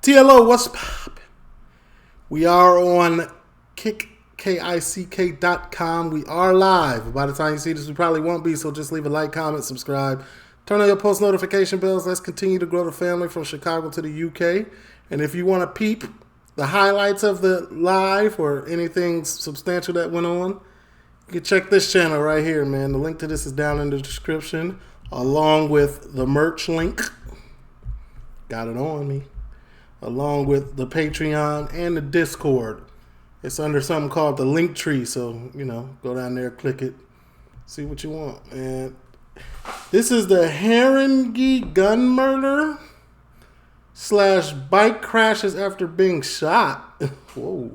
TLO, what's poppin'? We are on kick.com. We are live. By the time you see this, we probably won't be, so just leave a like, comment, subscribe. Turn on your post notification bells. Let's continue to grow the family from Chicago to the UK. And if you want to peep the highlights of the live or anything substantial that went on, you can check this channel right here, man. The link to this is down in the description, along with the merch link. Got it on me. Along with the Patreon and the Discord. It's under something called the link tree, so, go down there, click it, see what you want, man. This is the Haringey gun murder / bike crashes after being shot. Whoa.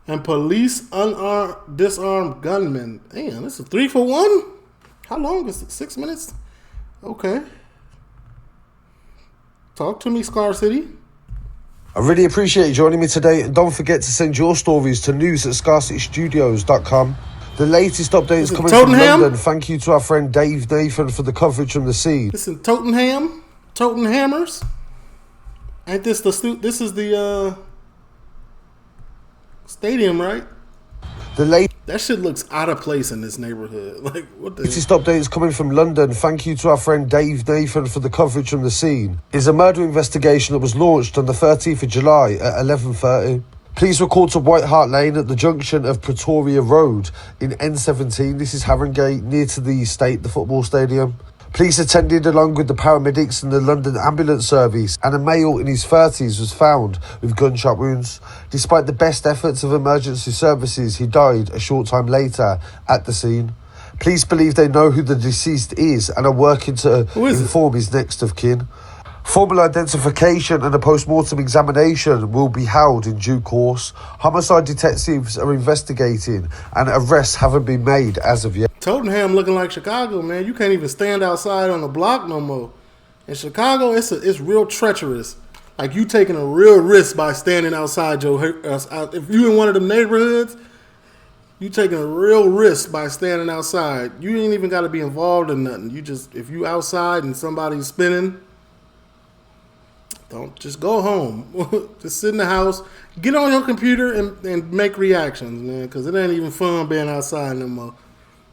And police disarmed gunman. Damn, this is 3 for 1? How long is it? 6 minutes? Okay. Talk to me, Scar City. I really appreciate you joining me today, and don't forget to send your stories to news@scarcitystudios.com. The latest updates coming from London. Thank you to our friend Dave Nathan for the coverage from the scene. Listen, Tottenhammers. Ain't this this is the stadium, right? That shit looks out of place in this neighborhood. Like, what the... Latest updates coming from London. Thank you to our friend Dave Nathan for the coverage from the scene. Is a murder investigation that was launched on the 13th of July at 11:30. Please record to White Hart Lane at the junction of Pretoria Road in N17. This is Haringey, near to the football stadium. Police attended along with the paramedics and the London ambulance service, and a male in his 30s was found with gunshot wounds. Despite the best efforts of emergency services, he died a short time later at the scene. Police believe they know who the deceased is and are working to inform his next of kin. Formal identification and a post-mortem examination will be held in due course. Homicide detectives are investigating and arrests haven't been made as of yet. Tottenham looking like Chicago, man. You can't even stand outside on the block no more. In Chicago, it's real treacherous. Like, you taking a real risk by standing outside your house. If you in one of them neighborhoods, you taking a real risk by standing outside. You ain't even got to be involved in nothing. If you outside and somebody's spinning, don't just go home. Just sit in the house. Get on your computer and make reactions, man, because it ain't even fun being outside no more.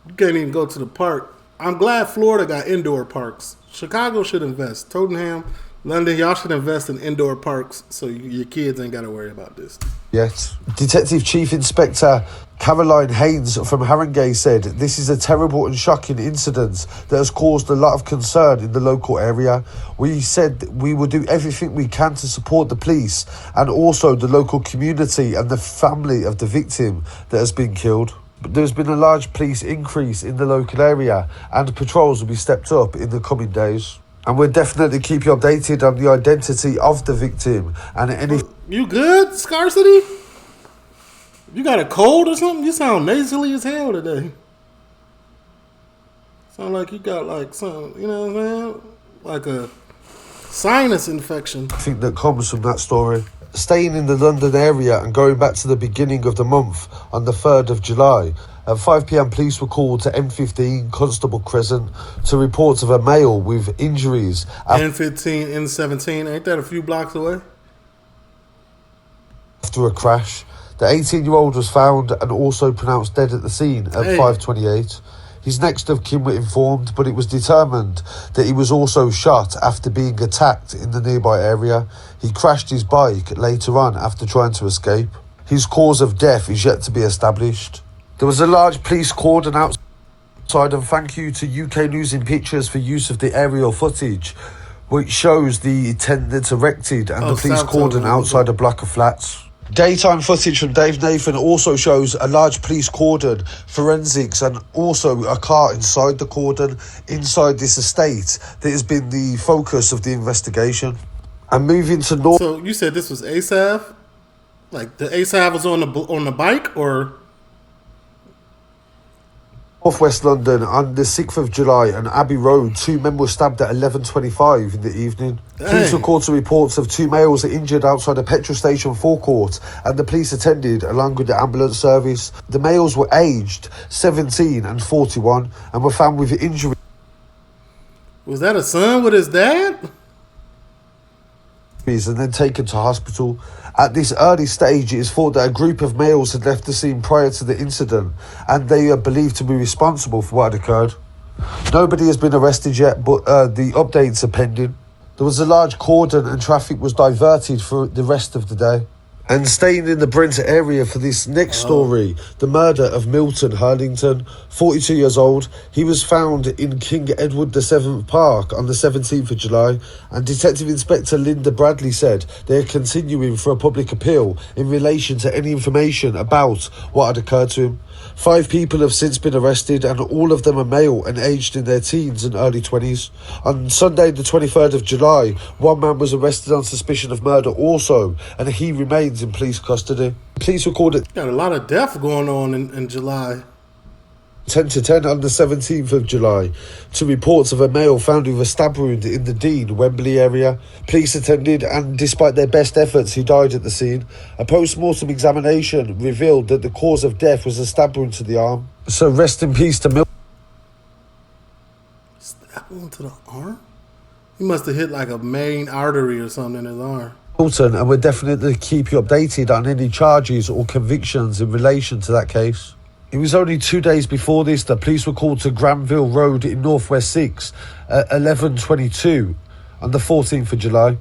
You can't even go to the park. I'm glad Florida got indoor parks. Chicago should invest. Tottenham, London, y'all should invest in indoor parks so your kids ain't got to worry about this. Yes. Detective Chief Inspector Caroline Haynes from Haringey said, "This is a terrible and shocking incident that has caused a lot of concern in the local area. We said we will do everything we can to support the police and also the local community and the family of the victim that has been killed. But there's been a large police increase in the local area and patrols will be stepped up in the coming days. And we'll definitely keep you updated on the identity of the victim and any..." You good, Scarcity? You got a cold or something? You sound nasally as hell today. Sound like you got like something, you know what I'm saying? Like a sinus infection. I think that comes from that story. Staying in the London area and going back to the beginning of the month on the 3rd of July, at 5 p.m, police were called to M15 Constable Crescent to report of a male with injuries. N15, N17, ain't that a few blocks away? After a crash, the 18-year-old was found and also pronounced dead at the scene at 5:28. His next of kin were informed, but it was determined that he was also shot after being attacked in the nearby area. He crashed his bike later on after trying to escape. His cause of death is yet to be established. There was a large police cordon outside, and thank you to UK News in Pictures for use of the aerial footage, which shows the tent that's erected and the police cordon outside a block of flats. Daytime footage from Dave Nathan also shows a large police cordon, forensics, and also a car inside the cordon, inside this estate that has been the focus of the investigation. And moving to north. So you said this was ASAV? Like the ASAV was on the bike, or? Northwest London on the 6th of July on Abbey Road, 2 men were stabbed at 11:25 in the evening. Police recorded reports of 2 males injured outside a petrol station forecourt, and the police attended along with the ambulance service. The males were aged 17 and 41 and were found with injuries. Was that a son with his dad? and then taken to hospital. At this early stage, it is thought that a group of males had left the scene prior to the incident, and they are believed to be responsible for what had occurred. Nobody has been arrested yet, but the updates are pending. There was a large cordon and traffic was diverted for the rest of the day. And staying in the Brent area for this next story, the murder of Milton Hurlington, 42 years old. He was found in King Edward VII Park on the 17th of July, and Detective Inspector Linda Bradley said they are continuing for a public appeal in relation to any information about what had occurred to him. 5 people have since been arrested, and all of them are male and aged in their teens and early 20s. On Sunday the 23rd of July, one man was arrested on suspicion of murder also, and he remains in police custody. Police recorded Got a lot of death going on in July. 10 to 10 on the 17th of July to reports of a male found with a stab wound in the Dean, Wembley area. Police attended, and despite their best efforts, he died at the scene. A post-mortem examination revealed that the cause of death was a stab wound to the arm. So rest in peace to Milton. Stab wound to the arm? He must have hit like a main artery or something in his arm. And we'll definitely keep you updated on any charges or convictions in relation to that case. It was only 2 days before this that police were called to Granville Road in Northwest 6 at 11:22 on the 14th of July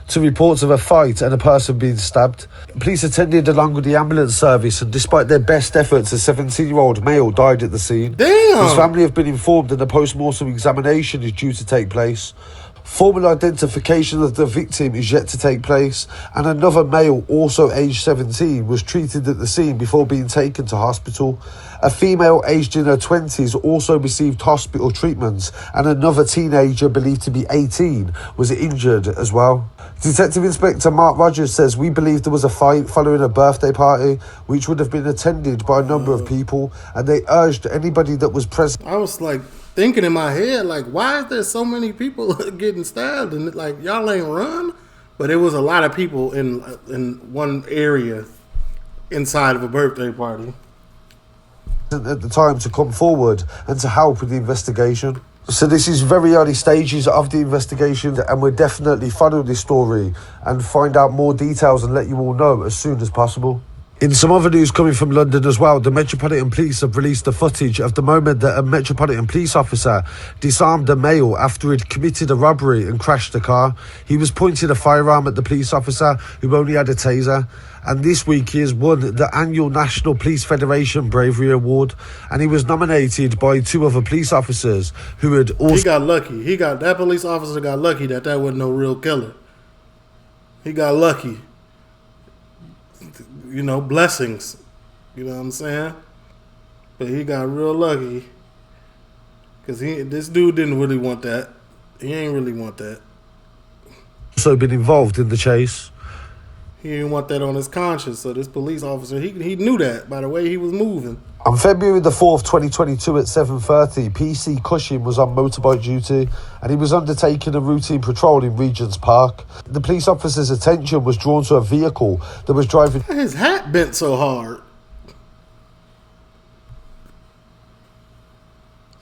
to reports of a fight and a person being stabbed. Police attended along with the ambulance service, and despite their best efforts, a 17-year-old male died at the scene. Damn! His family have been informed and a post-mortem examination is due to take place. Formal identification of the victim is yet to take place, and another male, also aged 17, was treated at the scene before being taken to hospital. A female aged in her 20s also received hospital treatments, and another teenager believed to be 18 was injured as well. Detective Inspector Mark Rogers says, "We believe there was a fight following a birthday party which would have been attended by a number of people, and they urged anybody that was present." I was like thinking in my head, like, why is there so many people getting stabbed? And like, y'all ain't run? But it was a lot of people in one area inside of a birthday party At the time to come forward and to help with the investigation. So this is very early stages of the investigation, and we'll definitely follow this story and find out more details and let you all know as soon as possible. In some other news coming from London as well, the Metropolitan Police have released the footage of the moment that a Metropolitan Police officer disarmed a male after he'd committed a robbery and crashed the car. He was pointing a firearm at the police officer, who only had a taser. And this week he has won the annual National Police Federation Bravery Award, and he was nominated by 2 other police officers who had also... He got lucky. That police officer got lucky that wasn't no real killer. He got lucky. You know, blessings. You know what I'm saying? But he got real lucky. Because this dude didn't really want that. He ain't really want that. also been involved in the chase. He didn't want that on his conscience. So this police officer, he knew that by the way he was moving. On February the 4th, 2022 at 7:30, PC Cushing was on motorbike duty and he was undertaking a routine patrol in Regent's Park. The police officer's attention was drawn to a vehicle that was driving... His hat bent so hard.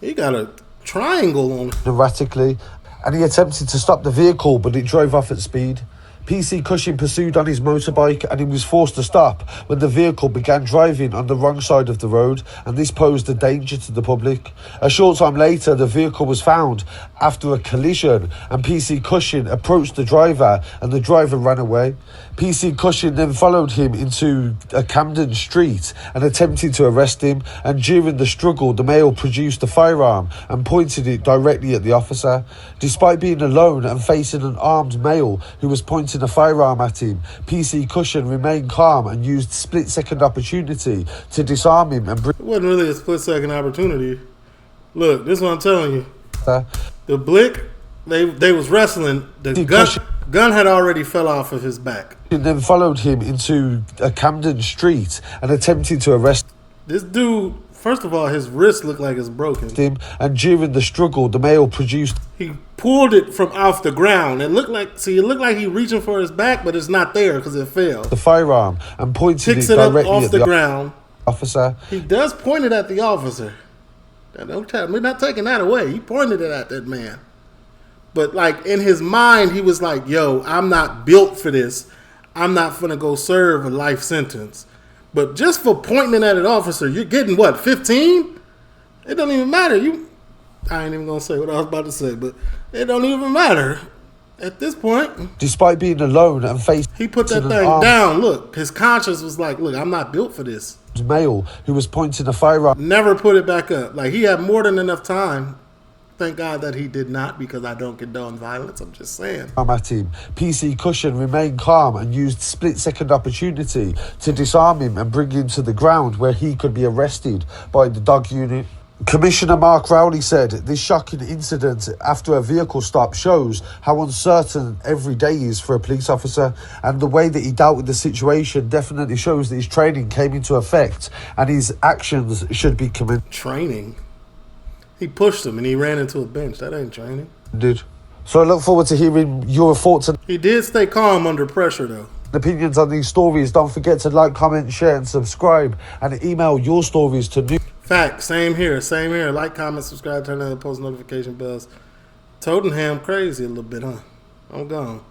He got a triangle on it. ...erratically, and he attempted to stop the vehicle, but it drove off at speed. PC Cushing pursued on his motorbike and he was forced to stop when the vehicle began driving on the wrong side of the road, and this posed a danger to the public. A short time later, the vehicle was found after a collision and PC Cushing approached the driver and the driver ran away. PC Cushing then followed him into a Camden street and attempted to arrest him, and during the struggle the male produced a firearm and pointed it directly at the officer. Despite being alone and facing an armed male who was pointing a firearm at him, PC Cushing remained calm and used split-second opportunity to disarm him and bring... It wasn't really a split-second opportunity. Look, this is what I'm telling you. The Blick, they was wrestling. The gun had already fell off of his back. And then followed him into a Camden street and attempted to arrest this dude. First of all, his wrist looked like it's broken. him, and during the struggle, the male produced... He pulled it from off the ground. It looked like he reaching for his back, but it's not there because it fell. ...the firearm and pointed Picks it it up directly off at the the ground. officer. He does point it at the officer. Now, don't tell me, we're not taking that away. He pointed it at that man. But like in his mind, he was like, yo, I'm not built for this. I'm not finna go serve a life sentence. But just for pointing at an officer, you're getting what, 15? It don't even matter. I ain't even gonna say what I was about to say, but it don't even matter at this point. Despite being alone and facing He put that thing down. Look, his conscience was like, look, I'm not built for this. Male who was pointing a firearm. Never put it back up. Like, he had more than enough time. Thank God that he did not, because I don't condone violence. I'm just saying. At him. PC Cushion remained calm and used split-second opportunity to disarm him and bring him to the ground where he could be arrested by the dog unit. Commissioner Mark Rowley said, this shocking incident after a vehicle stop shows how uncertain every day is for a police officer, and the way that he dealt with the situation definitely shows that his training came into effect and his actions should be commended. Training? He pushed him and he ran into a bench. That ain't training. Did. So I look forward to hearing your thoughts and he did stay calm under pressure, though. Opinions on these stories. Don't forget to like, comment, share and subscribe, and email your stories to new. Fact, same here. Like, comment, subscribe, turn on the post notification bells. Tottenham crazy a little bit, huh? I'm gone.